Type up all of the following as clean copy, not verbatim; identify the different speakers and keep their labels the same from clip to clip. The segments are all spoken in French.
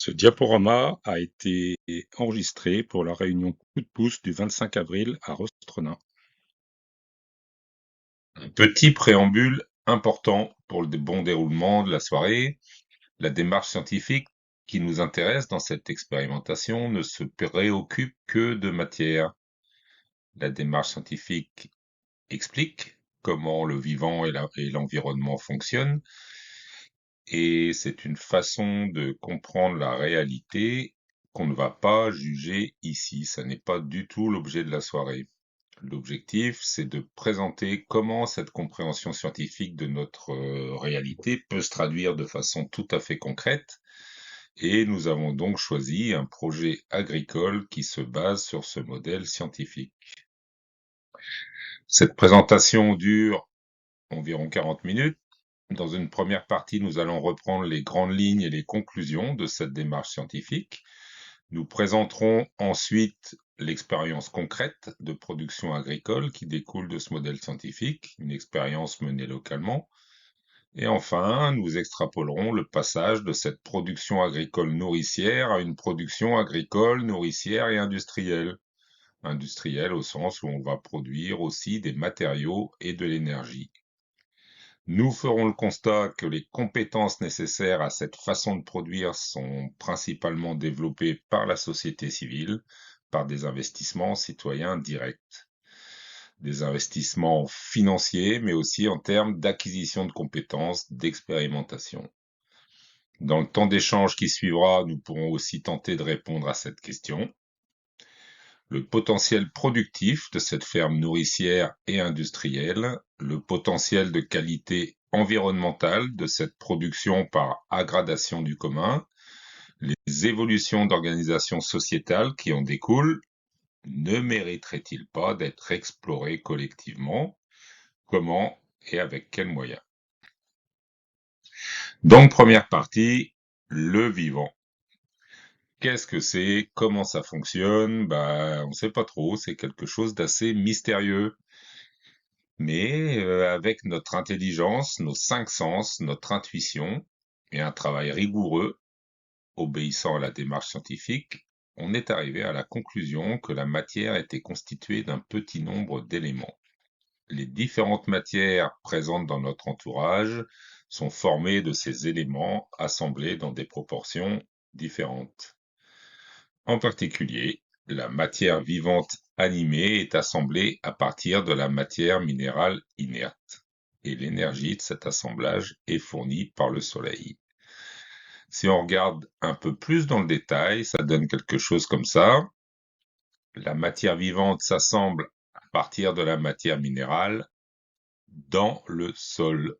Speaker 1: Ce diaporama a été enregistré pour la réunion coup de pouce du 25 avril à Rostronin. Un petit préambule important pour le bon déroulement de la soirée. La démarche scientifique qui nous intéresse dans cette expérimentation ne se préoccupe que de matière. La démarche scientifique explique comment le vivant et l'environnement fonctionnent, et c'est une façon de comprendre la réalité qu'on ne va pas juger ici. Ça n'est pas du tout l'objet de la soirée. L'objectif, c'est de présenter comment cette compréhension scientifique de notre réalité peut se traduire de façon tout à fait concrète. Et nous avons donc choisi un projet agricole qui se base sur ce modèle scientifique. Cette présentation dure environ 40 minutes. Dans une première partie, nous allons reprendre les grandes lignes et les conclusions de cette démarche scientifique. Nous présenterons ensuite l'expérience concrète de production agricole qui découle de ce modèle scientifique, une expérience menée localement. Et enfin, nous extrapolerons le passage de cette production agricole nourricière à une production agricole nourricière et industrielle. Industrielle au sens où on va produire aussi des matériaux et de l'énergie. Nous ferons le constat que les compétences nécessaires à cette façon de produire sont principalement développées par la société civile, par des investissements citoyens directs. Des investissements financiers, mais aussi en termes d'acquisition de compétences, d'expérimentation. Dans le temps d'échange qui suivra, nous pourrons aussi tenter de répondre à cette question. Le potentiel productif de cette ferme nourricière et industrielle, le potentiel de qualité environnementale de cette production par aggradation du commun, les évolutions d'organisation sociétale qui en découlent, ne mériteraient-ils pas d'être explorés collectivement? Comment et avec quels moyens? Donc, première partie, le vivant. Qu'est-ce que c'est? Comment ça fonctionne? On ne sait pas trop, c'est quelque chose d'assez mystérieux. Mais avec notre intelligence, nos 5 sens, notre intuition et un travail rigoureux, obéissant à la démarche scientifique, on est arrivé à la conclusion que la matière était constituée d'un petit nombre d'éléments. Les différentes matières présentes dans notre entourage sont formées de ces éléments assemblés dans des proportions différentes. En particulier, la matière vivante animée est assemblée à partir de la matière minérale inerte, et l'énergie de cet assemblage est fournie par le Soleil. Si on regarde un peu plus dans le détail, ça donne quelque chose comme ça. La matière vivante s'assemble à partir de la matière minérale dans le sol.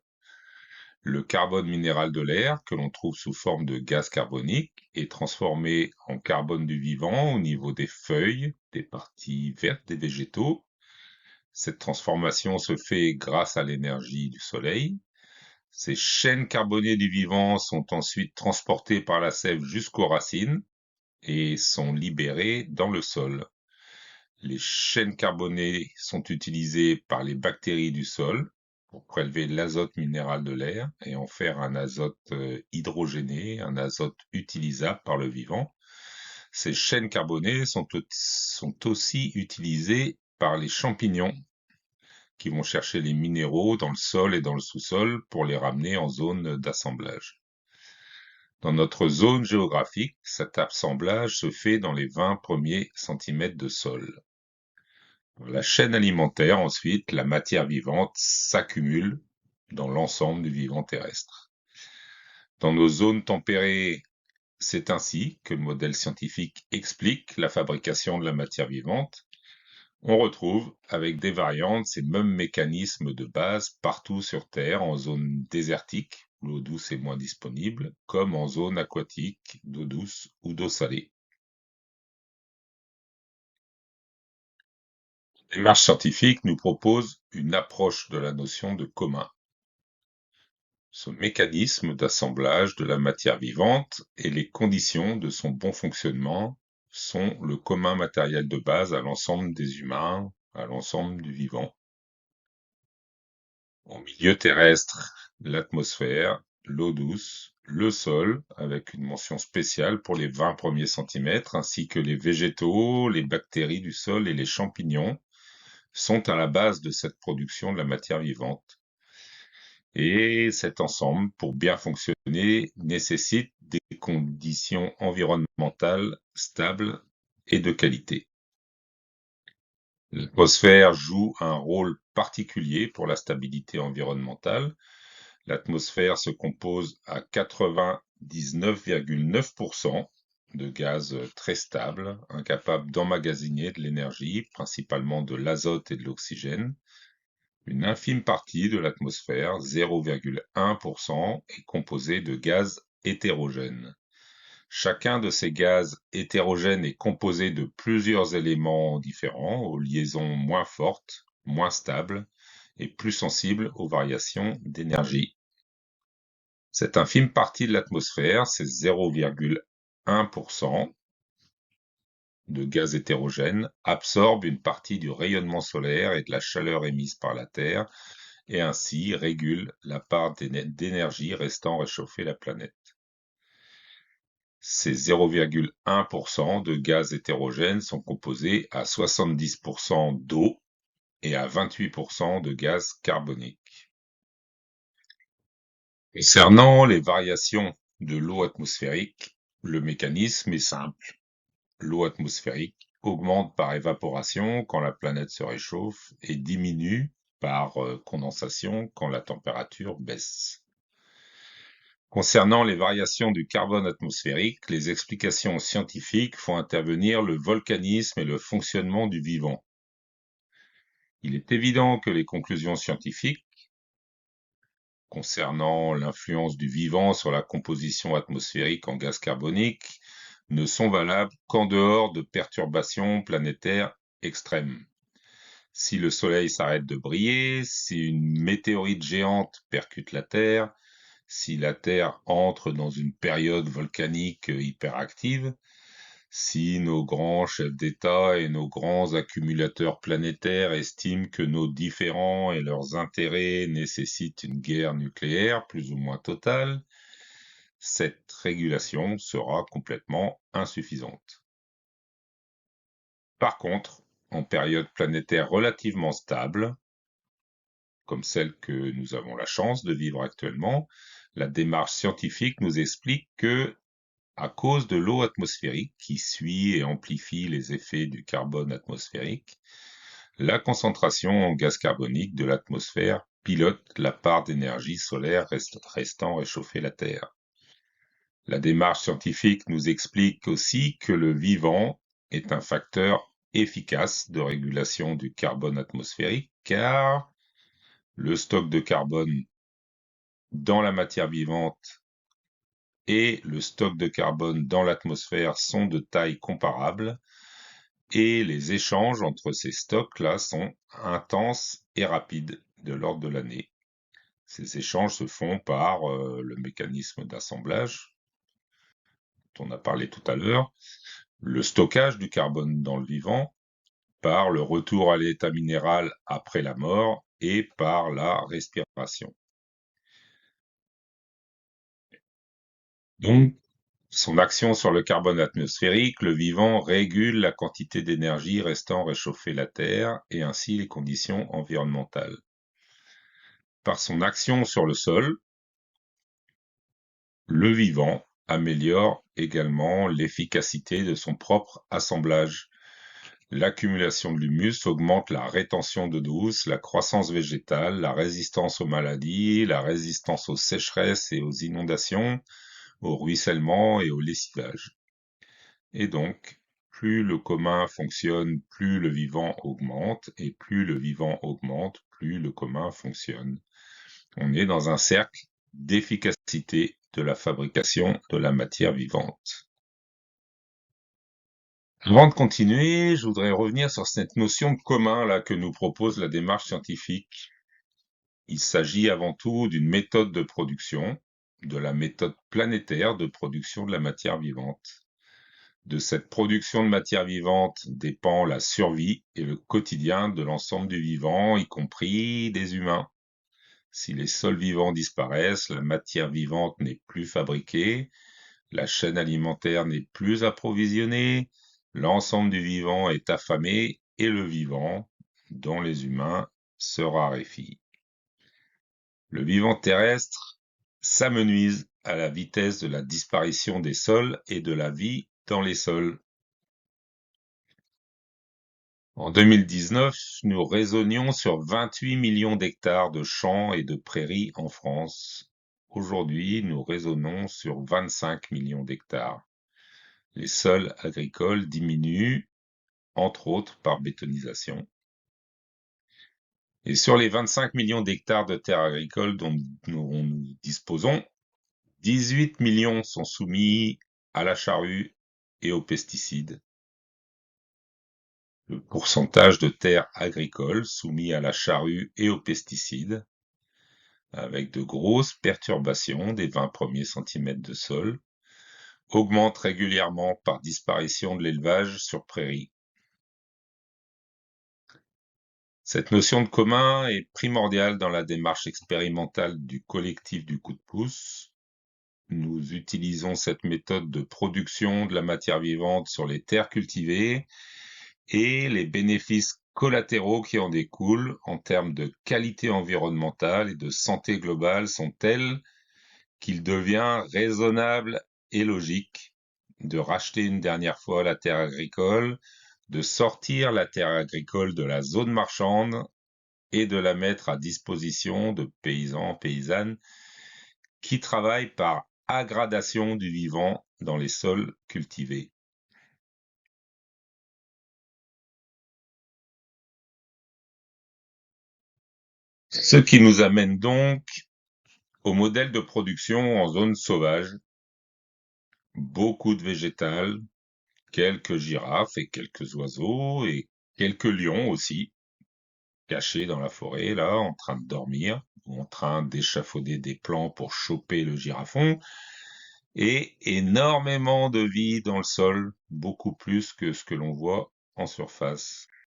Speaker 1: Le carbone minéral de l'air, que l'on trouve sous forme de gaz carbonique, est transformé en carbone du vivant au niveau des feuilles, des parties vertes des végétaux. Cette transformation se fait grâce à l'énergie du soleil. Ces chaînes carbonées du vivant sont ensuite transportées par la sève jusqu'aux racines et sont libérées dans le sol. Les chaînes carbonées sont utilisées par les bactéries du sol pour prélever l'azote minéral de l'air et en faire un azote hydrogéné, un azote utilisable par le vivant. Ces chaînes carbonées sont aussi utilisées par les champignons qui vont chercher les minéraux dans le sol et dans le sous-sol pour les ramener en zone d'assemblage. Dans notre zone géographique, cet assemblage se fait dans les 20 premiers centimètres de sol. Dans la chaîne alimentaire, ensuite, la matière vivante s'accumule dans l'ensemble du vivant terrestre. Dans nos zones tempérées, c'est ainsi que le modèle scientifique explique la fabrication de la matière vivante. On retrouve, avec des variantes, ces mêmes mécanismes de base partout sur Terre, en zone désertique, où l'eau douce est moins disponible, comme en zone aquatique, d'eau douce ou d'eau salée. La démarche scientifique nous propose une approche de la notion de commun. Ce mécanisme d'assemblage de la matière vivante et les conditions de son bon fonctionnement sont le commun matériel de base à l'ensemble des humains, à l'ensemble du vivant. En milieu terrestre, l'atmosphère, l'eau douce, le sol, avec une mention spéciale pour les 20 premiers centimètres, ainsi que les végétaux, les bactéries du sol et les champignons, sont à la base de cette production de la matière vivante. Et cet ensemble, pour bien fonctionner, nécessite des conditions environnementales stables et de qualité. L'atmosphère joue un rôle particulier pour la stabilité environnementale. L'atmosphère se compose à 99,9% de gaz très stables, incapables d'emmagasiner de l'énergie, principalement de l'azote et de l'oxygène. Une infime partie de l'atmosphère, 0,1%, est composée de gaz hétérogènes. Chacun de ces gaz hétérogènes est composé de plusieurs éléments différents, aux liaisons moins fortes, moins stables et plus sensibles aux variations d'énergie. Cette infime partie de l'atmosphère, c'est 0,1% de gaz hétérogènes, absorbe une partie du rayonnement solaire et de la chaleur émise par la Terre et ainsi régule la part d'énergie restant à réchauffer la planète. Ces 0,1% de gaz hétérogènes sont composés à 70% d'eau et à 28% de gaz carbonique. Concernant les variations de l'eau atmosphérique, le mécanisme est simple. L'eau atmosphérique augmente par évaporation quand la planète se réchauffe et diminue par condensation quand la température baisse. Concernant les variations du carbone atmosphérique, les explications scientifiques font intervenir le volcanisme et le fonctionnement du vivant. Il est évident que les conclusions scientifiques concernant l'influence du vivant sur la composition atmosphérique en gaz carbonique ne sont valables qu'en dehors de perturbations planétaires extrêmes. Si le Soleil s'arrête de briller, si une météorite géante percute la Terre, si la Terre entre dans une période volcanique hyperactive, si nos grands chefs d'État et nos grands accumulateurs planétaires estiment que nos différends et leurs intérêts nécessitent une guerre nucléaire plus ou moins totale, cette régulation sera complètement insuffisante. Par contre, en période planétaire relativement stable, comme celle que nous avons la chance de vivre actuellement, la démarche scientifique nous explique que, à cause de l'eau atmosphérique qui suit et amplifie les effets du carbone atmosphérique, la concentration en gaz carbonique de l'atmosphère pilote la part d'énergie solaire restant réchauffer la Terre. La démarche scientifique nous explique aussi que le vivant est un facteur efficace de régulation du carbone atmosphérique car le stock de carbone dans la matière vivante et le stock de carbone dans l'atmosphère sont de taille comparable et les échanges entre ces stocks-là sont intenses et rapides de l'ordre de l'année. Ces échanges se font par le mécanisme d'assemblage dont on a parlé tout à l'heure, le stockage du carbone dans le vivant, par le retour à l'état minéral après la mort et par la respiration. Donc, son action sur le carbone atmosphérique, le vivant régule la quantité d'énergie restant réchauffer la Terre et ainsi les conditions environnementales. Par son action sur le sol, le vivant améliore également l'efficacité de son propre assemblage. L'accumulation de l'humus augmente la rétention d'eau douce, la croissance végétale, la résistance aux maladies, la résistance aux sécheresses et aux inondations, au ruissellement et au lessivage. Et donc, plus le commun fonctionne, plus le vivant augmente, et plus le vivant augmente, plus le commun fonctionne. On est dans un cercle d'efficacité de la fabrication de la matière vivante. Avant de continuer, je voudrais revenir sur cette notion de commun là que nous propose la démarche scientifique. Il s'agit avant tout d'une méthode de production, de la méthode planétaire de production de la matière vivante. De cette production de matière vivante dépend la survie et le quotidien de l'ensemble du vivant, y compris des humains. Si les sols vivants disparaissent, la matière vivante n'est plus fabriquée, la chaîne alimentaire n'est plus approvisionnée, l'ensemble du vivant est affamé et le vivant, dont les humains, se raréfie. Le vivant terrestre s'amenuise à la vitesse de la disparition des sols et de la vie dans les sols. En 2019, nous raisonnions sur 28 millions d'hectares de champs et de prairies en France. Aujourd'hui, nous raisonnons sur 25 millions d'hectares. Les sols agricoles diminuent, entre autres par bétonisation. Et sur les 25 millions d'hectares de terres agricoles dont nous disposons, 18 millions sont soumis à la charrue et aux pesticides. Le pourcentage de terres agricoles soumis à la charrue et aux pesticides, avec de grosses perturbations des 20 premiers centimètres de sol, augmente régulièrement par disparition de l'élevage sur prairie. Cette notion de commun est primordiale dans la démarche expérimentale du collectif du coup de pouce. Nous utilisons cette méthode de production de la matière vivante sur les terres cultivées et les bénéfices collatéraux qui en découlent en termes de qualité environnementale et de santé globale sont tels qu'il devient raisonnable et logique de racheter une dernière fois la terre agricole, de sortir la terre agricole de la zone marchande et de la mettre à disposition de paysans, paysannes qui travaillent par aggradation du vivant dans les sols cultivés. Ce qui nous amène donc au modèle de production en zone sauvage. Beaucoup de végétal, quelques girafes et quelques oiseaux et quelques lions aussi, cachés dans la forêt, là, en train de dormir, ou en train d'échafauder des plans pour choper le girafon, et énormément de vie dans le sol, beaucoup plus que ce que l'on voit en surface.